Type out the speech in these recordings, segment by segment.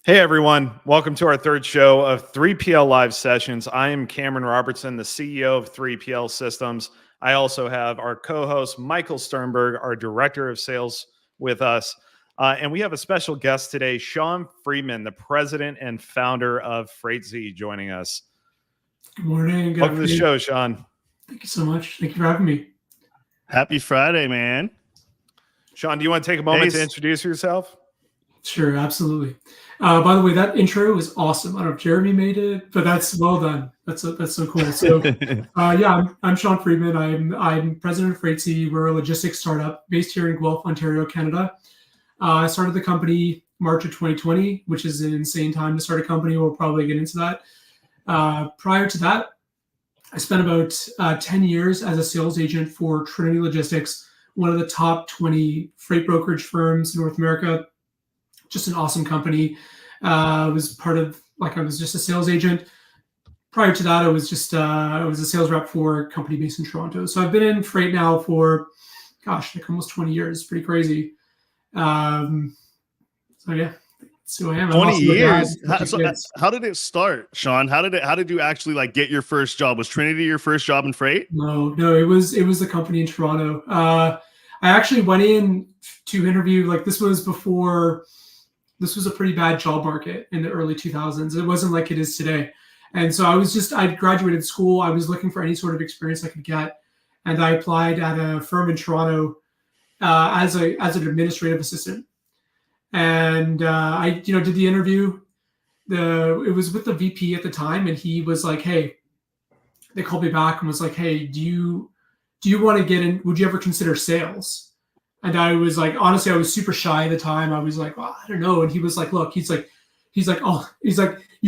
Hey everyone, welcome to our third show of 3PL Live Sessions. I am Cameron Robertson, the CEO of 3PL Systems. I also have our co-host Michael Sternberg, our Director of Sales with us. And we have a special guest today, Sean Freedman, the President and Founder of Freightzy, joining us. Good morning. Good Welcome to the afternoon. show, Sean. Thank you so much. Thank you for having me. Happy Friday, man. Sean, do you want to take a moment to introduce yourself? Sure, absolutely. By the way, that intro was awesome. I don't know if Jeremy made it, but that's well done. That's so cool. So, I'm Sean Freedman. I'm president of Freightzy. We're a logistics startup based here in Guelph, Ontario, Canada. I started the company March of 2020, which is an insane time to start a company. We'll probably get into that. Prior to that, I spent about 10 years as a sales agent for Trinity Logistics, one of the top 20 freight brokerage firms in North America. Just an awesome company. I was just a sales agent. Prior to that, I was a sales rep for a company based in Toronto. So I've been in freight now for, like almost 20 years. Pretty crazy. So yeah, that's who I am. 20 years. How did it start, Sean? How did you actually get your first job? Was Trinity your first job in freight? No, it was the company in Toronto. I actually went in to interview. This was a pretty bad job market in the early 2000s. It wasn't like it is today. And so I'd graduated school. I was looking for any sort of experience I could get. And I applied at a firm in Toronto as an administrative assistant. And I did the interview. It was with the VP at the time. And he was like, hey, they called me back and was like, hey, do you want to get in? Would you ever consider sales? And I was like, honestly, I was super shy at the time. I was like, well, I don't know. And he was like, look, he's like, you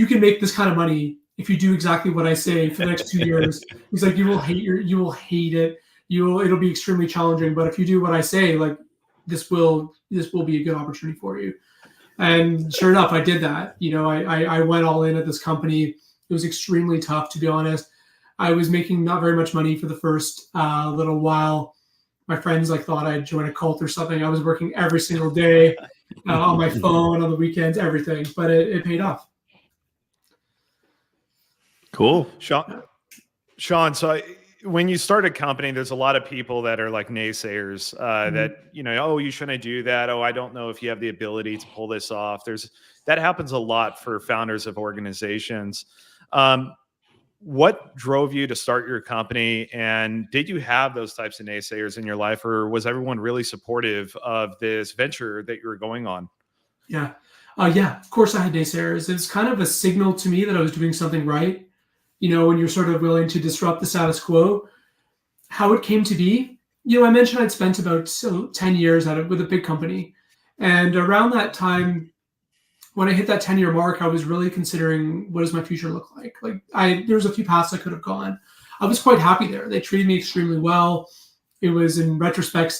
can make this kind of money if you do exactly what I say for the next 2 years. He's like, you will hate it. It'll be extremely challenging. But if you do what I say, like this will be a good opportunity for you. And sure enough, I did that. I went all in at this company. It was extremely tough, to be honest. I was making not very much money for the first little while. My friends thought I'd join a cult or something. I was working every single day on my phone, on the weekends, everything. But it paid off. Cool. Sean, so when you start a company, there's a lot of people that are like naysayers that, oh, you shouldn't do that. Oh, I don't know if you have the ability to pull this off. That happens a lot for founders of organizations. What drove you to start your company, and did you have those types of naysayers in your life, or was everyone really supportive of this venture that you were going on? Yeah. Of course I had naysayers. It's kind of a signal to me that I was doing something right. When you're sort of willing to disrupt the status quo. How it came to be, I mentioned I'd spent about 10 years with a big company. And around that time, when I hit that 10-year mark, I was really considering, what does my future look like? There was a few paths I could have gone. I was quite happy there. They treated me extremely well. It was, in retrospect,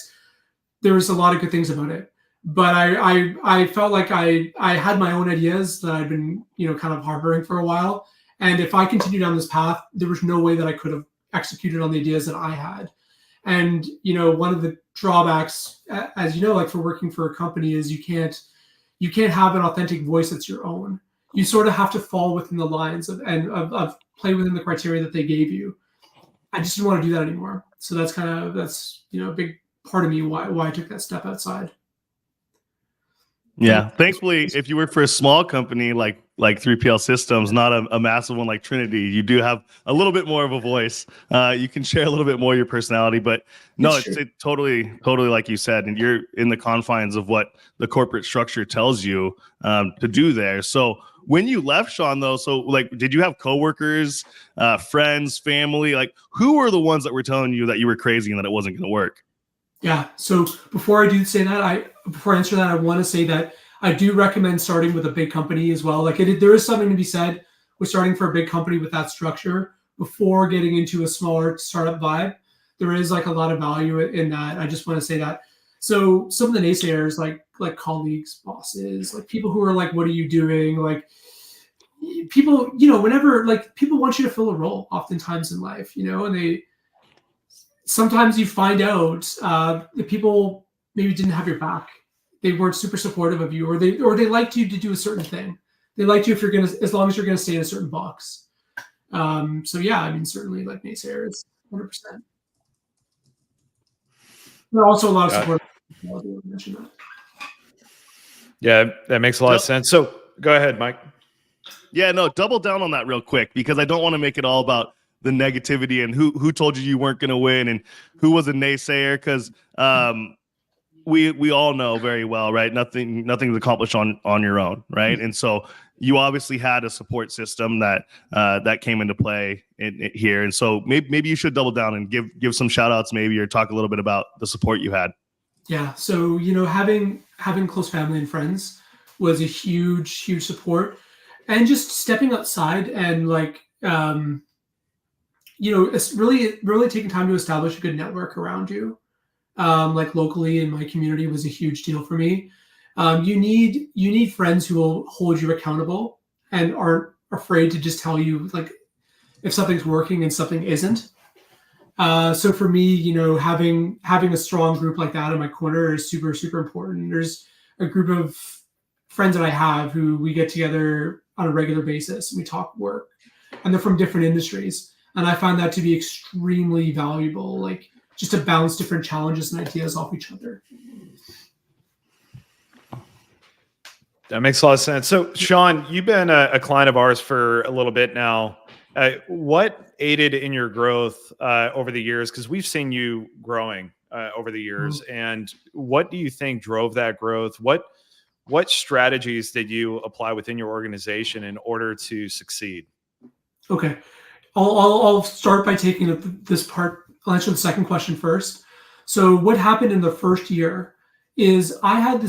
there was a lot of good things about it. But I felt like I had my own ideas that I'd been, kind of harboring for a while. And if I continued down this path, there was no way that I could have executed on the ideas that I had. And, one of the drawbacks, as you know, for working for a company is you can't have an authentic voice that's your own. You sort of have to fall within the lines of play within the criteria that they gave you. I just didn't want to do that anymore. So that's a big part of me why I took that step outside. Yeah. Thankfully, if you work for a small company like 3PL Systems, not a massive one like Trinity, you do have a little bit more of a voice. You can share a little bit more of your personality, but no, it's totally like you said, and you're in the confines of what the corporate structure tells you to do there. So when you left, Sean, though, did you have coworkers, friends, family? Who were the ones that were telling you that you were crazy and that it wasn't going to work? Yeah. So before I answer that, I want to say that I do recommend starting with a big company as well. There is something to be said with starting for a big company with that structure before getting into a smaller startup vibe. There is a lot of value in that. I just want to say that. So some of the naysayers, like colleagues, bosses, people who are what are you doing? People, whenever people want you to fill a role oftentimes in life, and sometimes you find out that people maybe didn't have your back. They weren't super supportive of you, or they liked you to do a certain thing. They liked you if you're gonna, as long as you're gonna stay in a certain box. So yeah, I mean, certainly like naysayers, 100%. But also a lot of support. I mentioned that. Yeah, that makes a lot of sense. So go ahead, Mike. Yeah, no, double down on that real quick, because I don't want to make it all about the negativity and who told you weren't going to win and who was a naysayer, because we all know very well, right? Nothing's accomplished on your own, right? And so you obviously had a support system that came into play here, and so maybe you should double down and give some shout outs, maybe, or talk a little bit about the support you had. Yeah, so having close family and friends was a huge support, and just stepping outside and it's really taking time to establish a good network around you. Like locally in my community was a huge deal for me. You need friends who will hold you accountable and aren't afraid to just tell you like if something's working and something isn't. So for me, having a strong group like that in my corner is super, super important. There's a group of friends that I have who we get together on a regular basis and we talk work, and they're from different industries. And I find that to be extremely valuable, like just to bounce different challenges and ideas off each other. That makes a lot of sense. So Sean, you've been a client of ours for a little bit now. What aided in your growth over the years? Because we've seen you growing over the years. And what do you think drove that growth? What strategies did you apply within your organization in order to succeed? Okay, I'll start by taking this part. I'll answer the second question first. So what happened in the first year is I've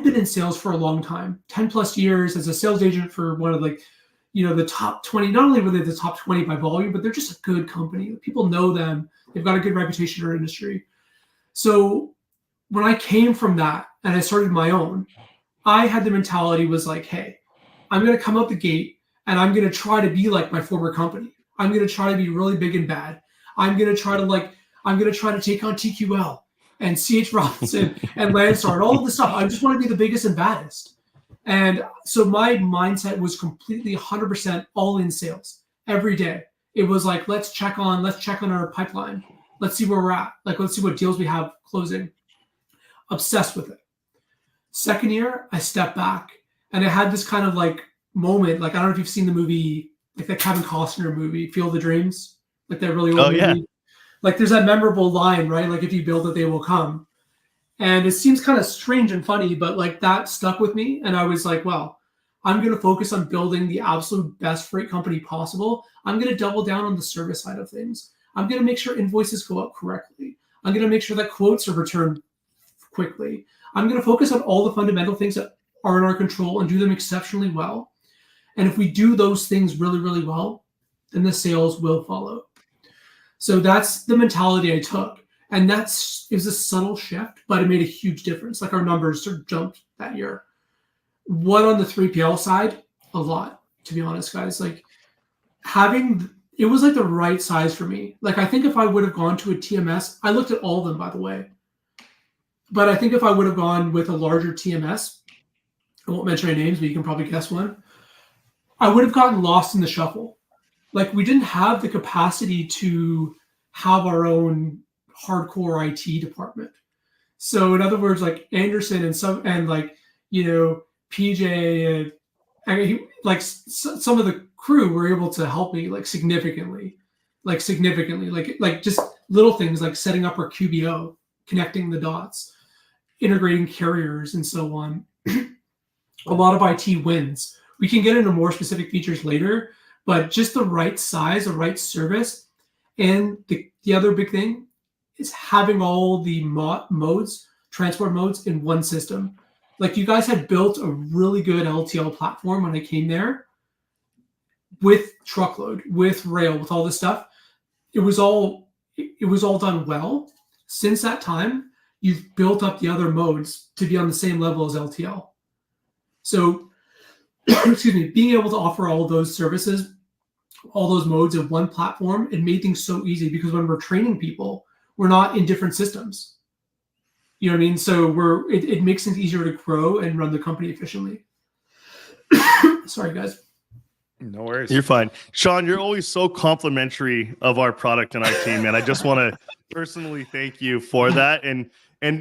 been in sales for a long time, 10 plus years as a sales agent for one of the top 20. Not only were they the top 20 by volume, but they're just a good company. People know them. They've got a good reputation in our industry. So when I came from that and I started my own, I had the mentality was like, hey, I'm going to come out the gate and I'm going to try to be like my former company. I'm going to try to be really big and bad. I'm going to try to take on TQL and CH Robertson and Landstar and all of this stuff. I just want to be the biggest and baddest. And so my mindset was completely 100% all in sales every day. It was like, let's check on our pipeline. Let's see where we're at. Like, let's see what deals we have closing. Obsessed with it. Second year, I stepped back and I had this kind of like moment. Like, I don't know if you've seen the movie, like that Kevin Costner movie, Field of Dreams, like that really old movie. Yeah. Like there's that memorable line, right? Like, if you build it, they will come. And it seems kind of strange and funny, but like that stuck with me. And I was like, well, I'm going to focus on building the absolute best freight company possible. I'm going to double down on the service side of things. I'm going to make sure invoices go out correctly. I'm going to make sure that quotes are returned quickly. I'm going to focus on all the fundamental things that are in our control and do them exceptionally well. And if we do those things really, really well, then the sales will follow. So that's the mentality I took. And it was a subtle shift, but it made a huge difference. Like our numbers sort of jumped that year. What on the 3PL side? A lot, to be honest, guys. Like it was like the right size for me. Like I think if I would have gone to a TMS, I looked at all of them, by the way. But I think if I would have gone with a larger TMS, I won't mention any names, but you can probably guess one, I would have gotten lost in the shuffle. Like we didn't have the capacity to have our own hardcore IT department. So in other words, like Anderson and PJ and some of the crew were able to help me significantly, like just little things like setting up our QBO, connecting the dots, integrating carriers, and so on. A lot of IT wins. We can get into more specific features later, but just the right size, the right service. And the other big thing is having all the transport modes in one system. Like you guys had built a really good LTL platform when I came there with truckload, with rail, with all this stuff. It was all done well. Since that time, you've built up the other modes to be on the same level as LTL. So, excuse me, being able to offer all of those services, all those modes of one platform, it made things so easy because when we're training people, we're not in different systems. You know what I mean? So it makes things easier to grow and run the company efficiently. Sorry, guys. No worries. You're fine. Sean, you're always so complimentary of our product and our team, and I just want to personally thank you for that. And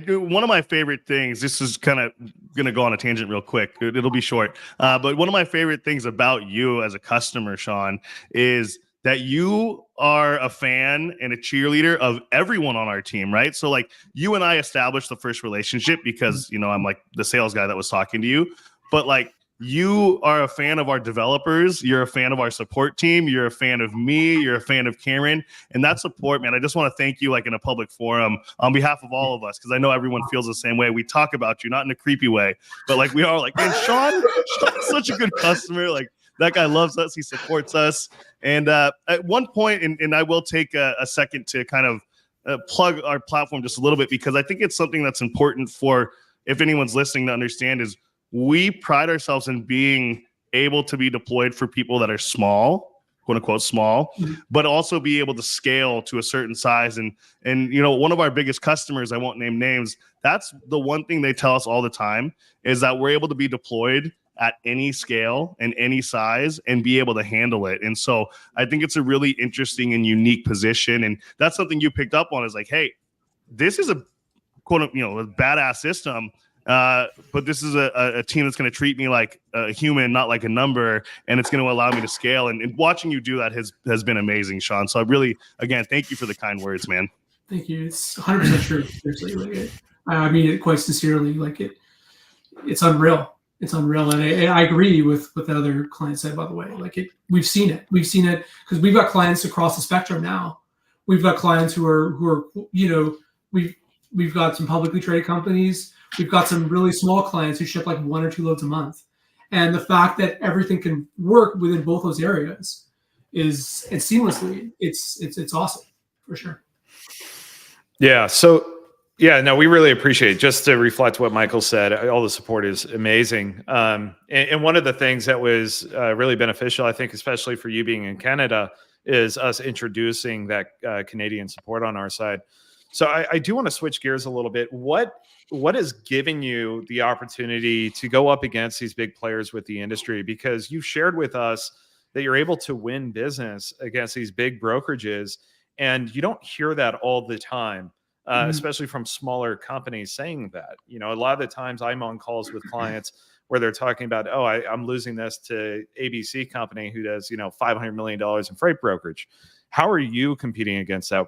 one of my favorite things, this is kind of going to go on a tangent real quick. It'll be short. But one of my favorite things about you as a customer, Sean, is that you are a fan and a cheerleader of everyone on our team, right? So like you and I established the first relationship because, I'm like the sales guy that was talking to you, but like, you are a fan of our developers. You're a fan of our support team. You're a fan of me. You're a fan of Cameron. And that support, man, I just want to thank you like in a public forum on behalf of all of us, because I know everyone feels the same way. We talk about you, not in a creepy way, but like we are like, man, Sean's such a good customer. Like that guy loves us. He supports us. And at one point, and I will take a second to kind of plug our platform just a little bit, because I think it's something that's important for, if anyone's listening, to understand is, we pride ourselves in being able to be deployed for people that are small, quote unquote small, but also be able to scale to a certain size. And one of our biggest customers, I won't name names, that's the one thing they tell us all the time, is that we're able to be deployed at any scale and any size and be able to handle it. And so I think it's a really interesting and unique position. And that's something you picked up on, is like, hey, this is a quote, a badass system. But this is a team that's going to treat me like a human, not like a number, and it's going to allow me to scale. And watching you do that has been amazing, Sean. So I really, again, thank you for the kind words, man. Thank you. It's 100% true. Seriously, I mean it quite sincerely. Like it's unreal. It's unreal, and I agree with what the other client said. By the way, like we've seen it because we've got clients across the spectrum now. We've got clients who are we've got some publicly traded companies. We've got some really small clients who ship like 1 or 2 loads a month. And the fact that everything can work within both those areas it's seamlessly. It's awesome for sure. Yeah. So yeah, no, we really appreciate it. Just to reflect what Michael said, all the support is amazing. And one of the things that was really beneficial, I think, especially for you being in Canada, is us introducing that Canadian support on our side. So I do want to switch gears a little bit. What is giving you the opportunity to go up against these big players with the industry? Because you've shared with us that you're able to win business against these big brokerages, and you don't hear that all the time, especially from smaller companies saying that. A lot of the times I'm on calls with clients where they're talking about, I'm losing this to ABC company who does, $500 million in freight brokerage. How are you competing against that?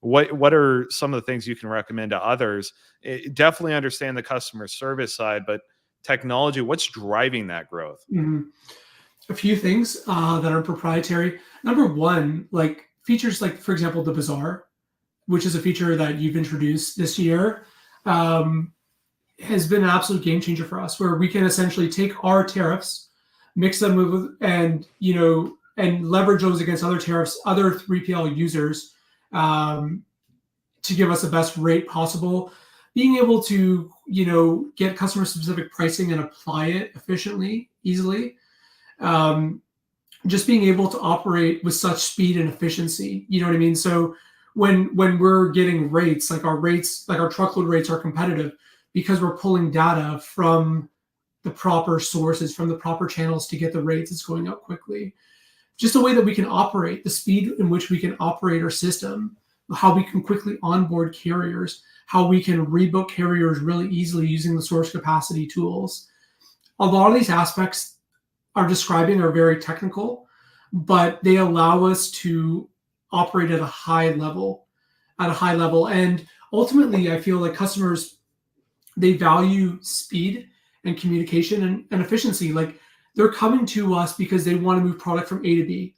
What are some of the things you can recommend to others? Definitely understand the customer service side, but technology, what's driving that growth? Mm-hmm. A few things that are proprietary. Number one, like features like, for example, the Bazaar, which is a feature that you've introduced this year, has been an absolute game changer for us, where we can essentially take our tariffs, mix them with, and leverage those against other tariffs, other 3PL users, to give us the best rate possible. Being able to, get customer specific pricing and apply it efficiently, easily. Just being able to operate with such speed and efficiency, you know what I mean? So when we're getting rates, like our truckload rates are competitive because we're pulling data from the proper sources, from the proper channels to get the rates. It's going up quickly. Just the way that we can operate, the speed in which we can operate our system, how we can quickly onboard carriers, how we can rebook carriers really easily using the source capacity tools. A lot of these aspects are very technical, but they allow us to operate at a high level. And ultimately, I feel like customers, they value speed and communication and efficiency. Like they're coming to us because they want to move product from A to B.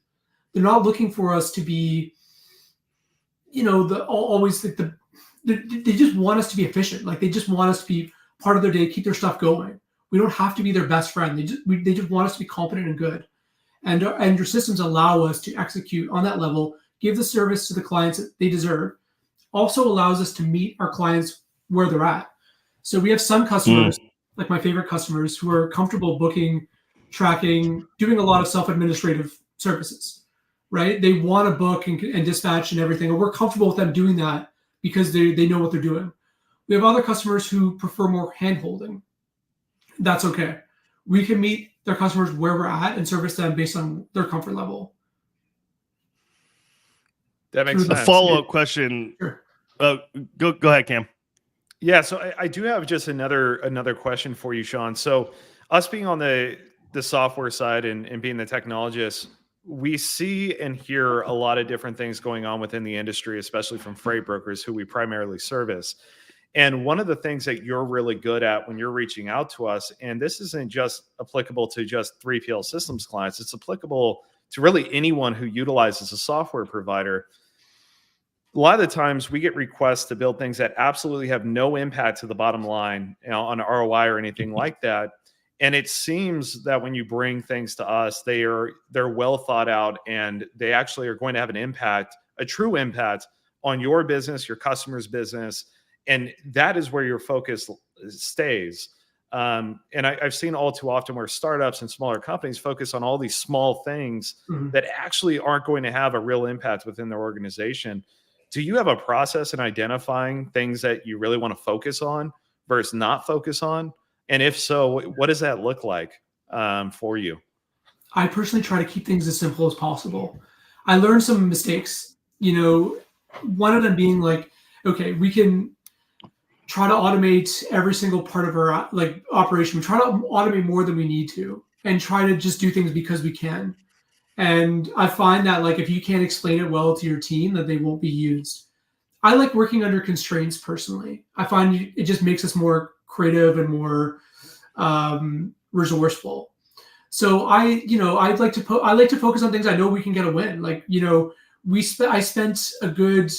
They're not looking for us to be, they just want us to be efficient. Like they just want us to be part of their day, keep their stuff going. We don't have to be their best friend. They just want us to be competent and good. And your systems allow us to execute on that level, give the service to the clients that they deserve. Also allows us to meet our clients where they're at. So we have some customers, like my favorite customers, who are comfortable booking, tracking, doing a lot of self-administrative services, right? They want to book and dispatch and everything, and we're comfortable with them doing that because they know what they're doing. We have other customers who prefer more hand-holding. That's okay. we can meet their customers where we're at and service them based on their comfort level. That makes sense. A follow-up question. Sure. Go ahead, Cam. Yeah, so I do have just another question for you, Sean. So us being on the software side and being the technologists, we see and hear a lot of different things going on within the industry, especially from freight brokers who we primarily service. And one of the things that you're really good at when you're reaching out to us, and this isn't just applicable to just 3PL systems clients, it's applicable to really anyone who utilizes a software provider. A lot of the times we get requests to build things that absolutely have no impact to the bottom line, on ROI or anything like that. And it seems that when you bring things to us, they're well thought out, and they actually are going to have an impact, a true impact on your business, your customer's business. And that is where your focus stays. And I've seen all too often where startups and smaller companies focus on all these small things that actually aren't going to have a real impact within their organization. Do you have a process in identifying things that you really want to focus on versus not focus on? And if so, what does that look like for you? I personally try to keep things as simple as possible. I learned some mistakes, one of them being like, okay, we can try to automate every single part of our operation. We try to automate more than we need to and try to just do things because we can. And I find that if you can't explain it well to your team, that they won't be used. I like working under constraints personally. I find it just makes us more creative and more resourceful. So I like to focus on things I know we can get a win. I spent a good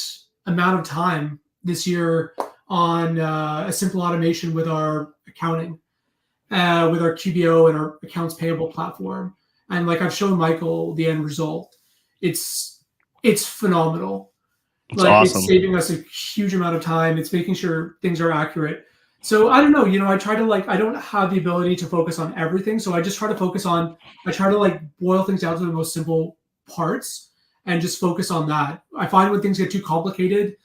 amount of time this year on a simple automation with our accounting, with our QBO and our accounts payable platform. And I've shown Michael the end result. It's phenomenal. It's awesome. It's saving us a huge amount of time. It's making sure things are accurate. So I don't know, I try to I don't have the ability to focus on everything. So I just try to boil things down to the most simple parts and just focus on that. I find when things get too complicated,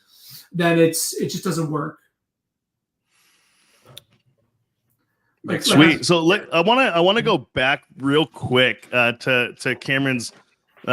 then it just doesn't work. Sweet. So I want to go back real quick to Cameron's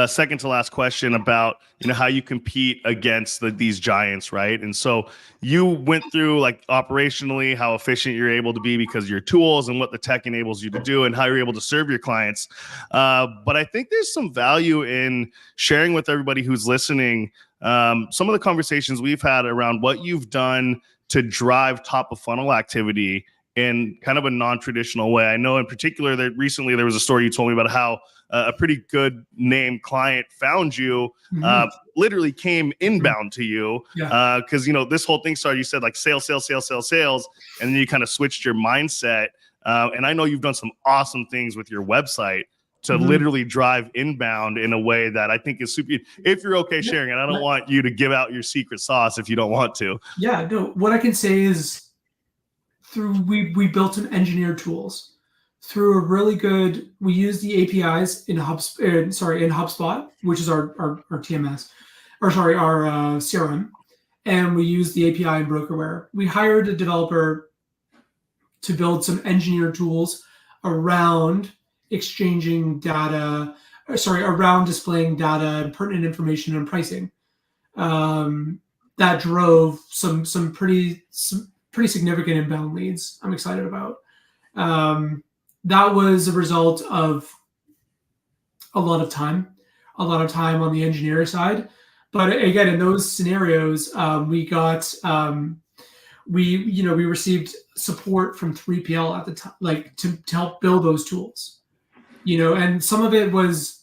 second to last question about how you compete against these giants, right? And so you went through operationally how efficient you're able to be because of your tools and what the tech enables you to do and how you're able to serve your clients. But I think there's some value in sharing with everybody who's listening some of the conversations we've had around what you've done to drive top of funnel activity in kind of a non-traditional way. I know in particular that recently there was a story you told me about how a pretty good name client found you, literally came inbound to you. Because, this whole thing started, you said sales, and then you kind of switched your mindset. And I know you've done some awesome things with your website to literally drive inbound in a way that I think is super. If you're okay sharing it, I don't want you to give out your secret sauce if you don't want to. Yeah, no, what I can say is we built some engineered tools through a really good, we use the APIs in HubSpot, which is our TMS, our CRM, and we use the API in Brokerware. We hired a developer to build some engineered tools around exchanging data, around displaying data and pertinent information and pricing. That drove some pretty significant inbound leads I'm excited about. That was a result of a lot of time on the engineering side. But again, in those scenarios, we received support from 3PL at the time, to help build those tools, and some of it was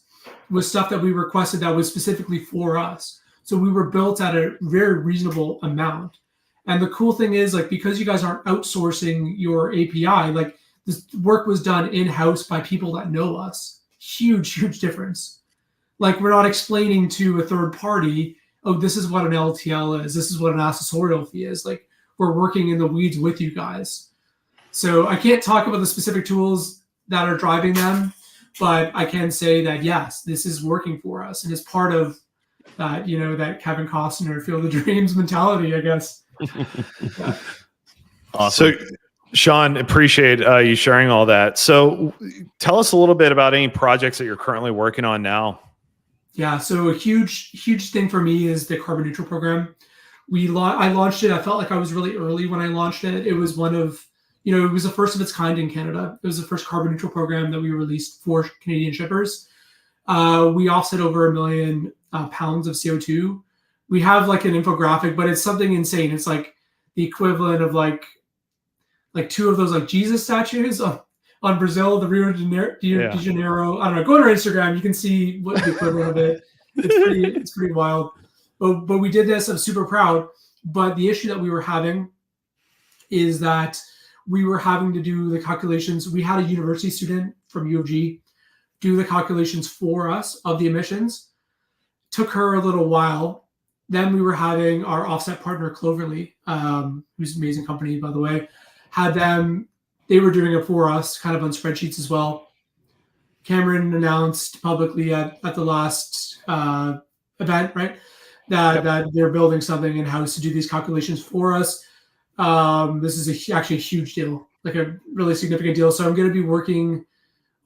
stuff that we requested that was specifically for us. So we were built at a very reasonable amount. And the cool thing is, because you guys aren't outsourcing your API, this work was done in-house by people that know us. Huge difference. We're not explaining to a third party, oh, this is what an LTL is. This is what an accessorial fee is. We're working in the weeds with you guys. So I can't talk about the specific tools that are driving them, but I can say that, yes, this is working for us. And it's part of that, that Kevin Costner Field of Dreams mentality, I guess. Awesome. Sean, appreciate you sharing all that. So tell us a little bit about any projects that you're currently working on now. Yeah, so a huge thing for me is the carbon neutral program. I launched it. I felt like I was really early when I launched it. It was one of, it was the first of its kind in Canada. It was the first carbon neutral program that we released for Canadian shippers. We offset over 1 million pounds of CO2. We have like an infographic, but it's something insane. It's like the equivalent of like 2 of those like Jesus statues on Brazil, the Rio de Janeiro. I don't know. Go on our Instagram. You can see what the equivalent of it. It's pretty wild. But we did this. I'm super proud. But the issue that we were having is that we were having to do the calculations. We had a university student from U of G do the calculations for us of the emissions. Took her a little while. Then we were having our offset partner Cloverly, who's an amazing company, by the way, they were doing it for us, kind of on spreadsheets as well. Cameron announced publicly at the last event, right, that they're building something in-house to do these calculations for us. This is actually a huge deal, like a really significant deal. So I'm going to be working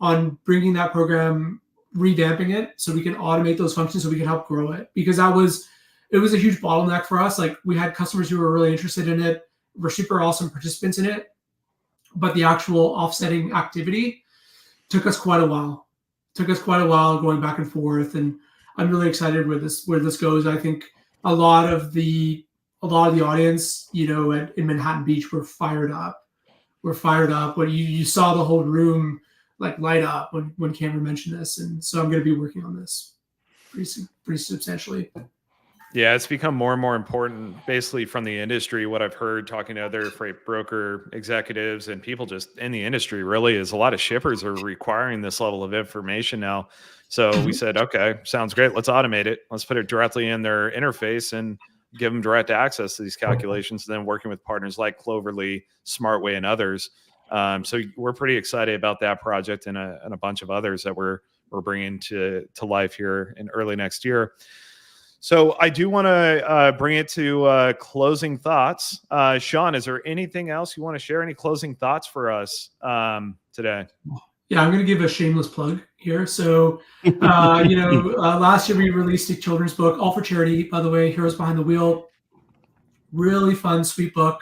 on bringing that program, revamping it so we can automate those functions so we can help grow it, because it was a huge bottleneck for us. Like, we had customers who were really interested in it. We're super awesome participants in it, but the actual offsetting activity took us quite a while. Going back and forth, and I'm really excited where this goes. I think a lot of the audience, in Manhattan Beach, were fired up. But you saw the whole room like light up when Cameron mentioned this, and so I'm going to be working on this pretty substantially. Yeah, it's become more and more important, basically, from the industry. What I've heard talking to other freight broker executives and people just in the industry really is a lot of shippers are requiring this level of information now. So we said, okay, sounds great. Let's automate it. Let's put it directly in their interface and give them direct access to these calculations. And then working with partners like Cloverly, Smartway, and others. So we're pretty excited about that project and a bunch of others that we're bringing to life here in early next year. So I do want to bring it to closing thoughts. Sean, is there anything else you want to share? Any closing thoughts for us today? Yeah, I'm going to give a shameless plug here. So, last year we released a children's book, all for charity, by the way, Heroes Behind the Wheel. Really fun, sweet book.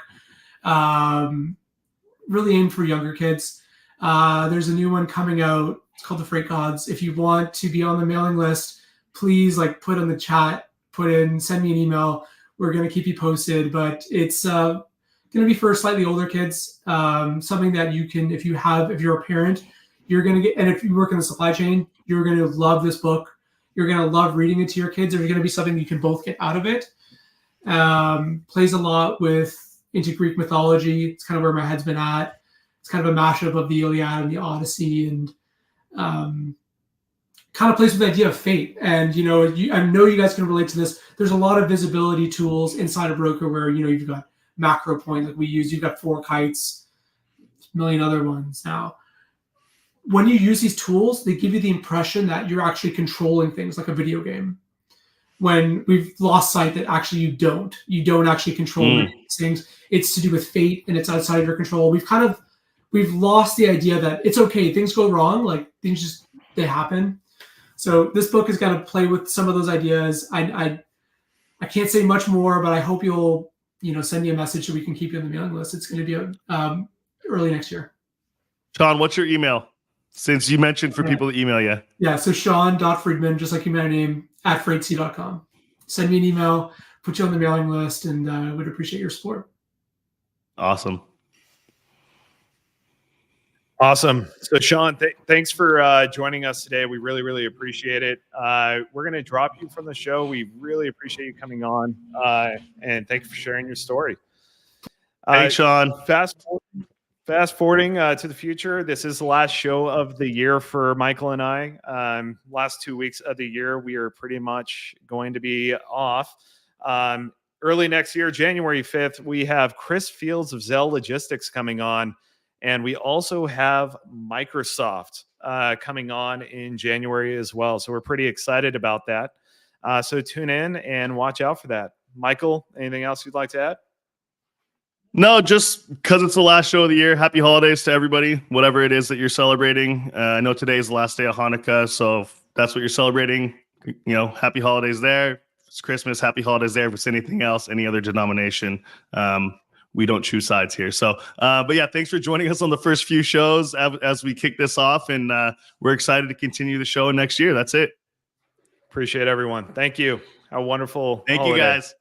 Really aimed for younger kids. There's a new one coming out. It's called The Freight Gods. If you want to be on the mailing list, please put in the chat, send me an email. We're going to keep you posted, but it's going to be for slightly older kids. Something that you can, if you're a parent, you're going to get, and if you work in the supply chain, you're going to love this book. You're going to love reading it to your kids. There's going to be something you can both get out of it. Plays a lot into Greek mythology. It's kind of where my head's been at. It's kind of a mashup of the Iliad and the Odyssey, and kind of plays with the idea of fate. And, I know you guys can relate to this. There's a lot of visibility tools inside of Broker where, you've got macro point like we use. You've got 4 kites, a million other ones now. When you use these tools, they give you the impression that you're actually controlling things like a video game. When we've lost sight that actually you don't actually control these things. It's to do with fate, and it's outside of your control. We've lost the idea that it's okay. Things go wrong. Like, things they happen. So this book is going to play with some of those ideas. I can't say much more, but I hope you'll, send me a message so we can keep you on the mailing list. It's going to be early next year. Sean, what's your email? Since you mentioned for people to email you. Yeah, so Sean.Freedman, just like you my name, @freightzy.com. Send me an email, put you on the mailing list, and I would appreciate your support. Awesome. Awesome. So Sean, thanks for joining us today. We really, really appreciate it. We're going to drop you from the show. We really appreciate you coming on, and thank you for sharing your story. Thanks, Sean. Fast forwarding to the future, this is the last show of the year for Michael and I. Last 2 weeks of the year, we are pretty much going to be off. Early next year, January 5th, we have Chris Fields of Zell Logistics coming on. And we also have Microsoft coming on in January as well. So we're pretty excited about that. So tune in and watch out for that. Michael, anything else you'd like to add? No, just because it's the last show of the year. Happy holidays to everybody, whatever it is that you're celebrating. I know today is the last day of Hanukkah, so if that's what you're celebrating, happy holidays there. If it's Christmas, happy holidays there. If it's anything else, any other denomination, we don't choose sides here. So, but yeah, thanks for joining us on the first few shows as we kick this off, and we're excited to continue the show next year. That's it. Appreciate everyone. Thank you. How wonderful. Thank holiday. you, guys.